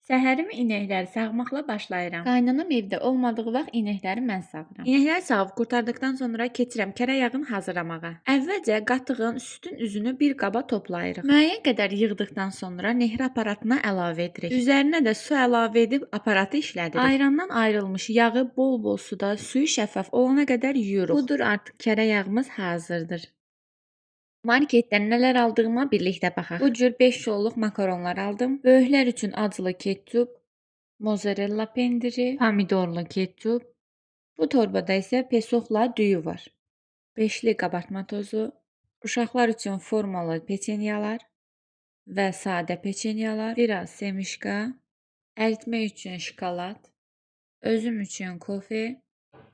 Səhərim inəkləri sağmaqla başlayıram. Qaynanam evdə olmadığı vaxt inəkləri mən sağıram. İnəkləri sağıb qurtardıqdan sonra keçirəm kərə yağını hazırlamağa. Əvvəlcə qatığın, südün üzünü bir qaba toplayırıq. Müəyyən qədər yığdıqdan sonra nehri aparatına əlavə edirik. Üzərinə də su əlavə edib aparatı işlədirik. Ayrandan ayrılmış yağı bol-bol suda suyu şəffaf olana qədər yuyuruq. Budur artıq kərə yağımız hazırdır. Marketdən nələr aldığıma birlikdə baxaq. Bu cür 5 kiloluq makaronlar aldım. Böyüklər üçün acılı ketçup, mozzarella pendiri, pomidorlu ketçup. Bu torbada isə pesoxla düyü var. Beşli qabartma tozu, uşaqlar üçün formalı peçenyalar və sadə peçenyalar, biraz semişka, əritmək üçün şokolad, özüm üçün kofe,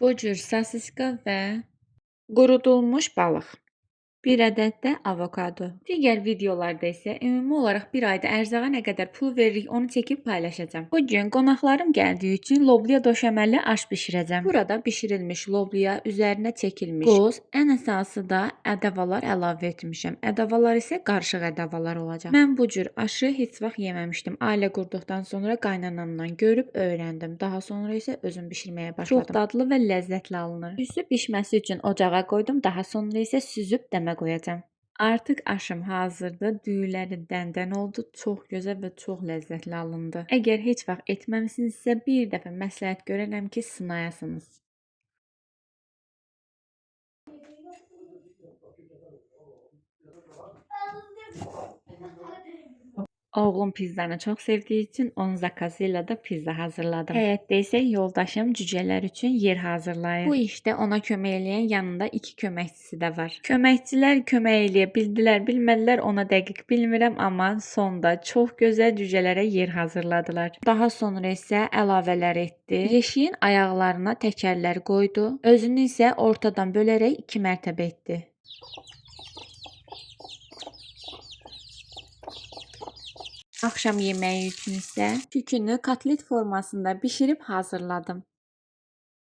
bu cür sosiska və qurudulmuş balıq. 1 ədəd də avokado. Digər videolarda isə ümumi olaraq bir ayda ərzağa nə qədər pul veririk onu çəkib paylaşacağam. Bu gün qonaqlarım gəldiyi üçün lobya döşəməli aş bişirəcəm. Burada bişirilmiş lobya, üzərinə çəkilmiş qoz, ən əsası da ədəvalar əlavə etmişəm. Ədəvalar isə qarışıq ədəvalar olacaq. Mən bu cür aşı heç vaxt yeməmişdim. Ailə qurduqdan sonra qaynanamdan görüb öyrəndim. Daha sonra isə özüm bişirməyə başladım. Çox dadlı və ləzzətli alınır. Üstü bişməsi üçün ocağa qoydum. Daha sonra isə süzüb dəmə qoyacağam. Artıq aşım hazırdır. Düyüləri dəndən oldu. Çox gözəl və çox ləzzətli alındı. Əgər heç vaxt etməmisinizsə bir dəfə məsləhət görərəm ki, sınayasınız. Oğlum pizzanı çox sevdiyi üçün onun zakazı ilə də pizza hazırladım. Həyətdə isə yoldaşım cücələr üçün yer hazırlayır. Bu işdə ona kömək eləyən yanında 2 köməkçisi də var. Köməkçilər kömək eləyə bildilər, bilmədilər ona dəqiq bilmirəm, amma sonda çox gözəl cücələrə yer hazırladılar. Daha sonra isə əlavələr etdi. Yeşiyin ayaqlarına təkərlər qoydu. Özünü isə ortadan bölərək 2 mərtəbə etdi. Axşam yeməyi üçün isə tükünü kotlet formasında bişirib hazırladım.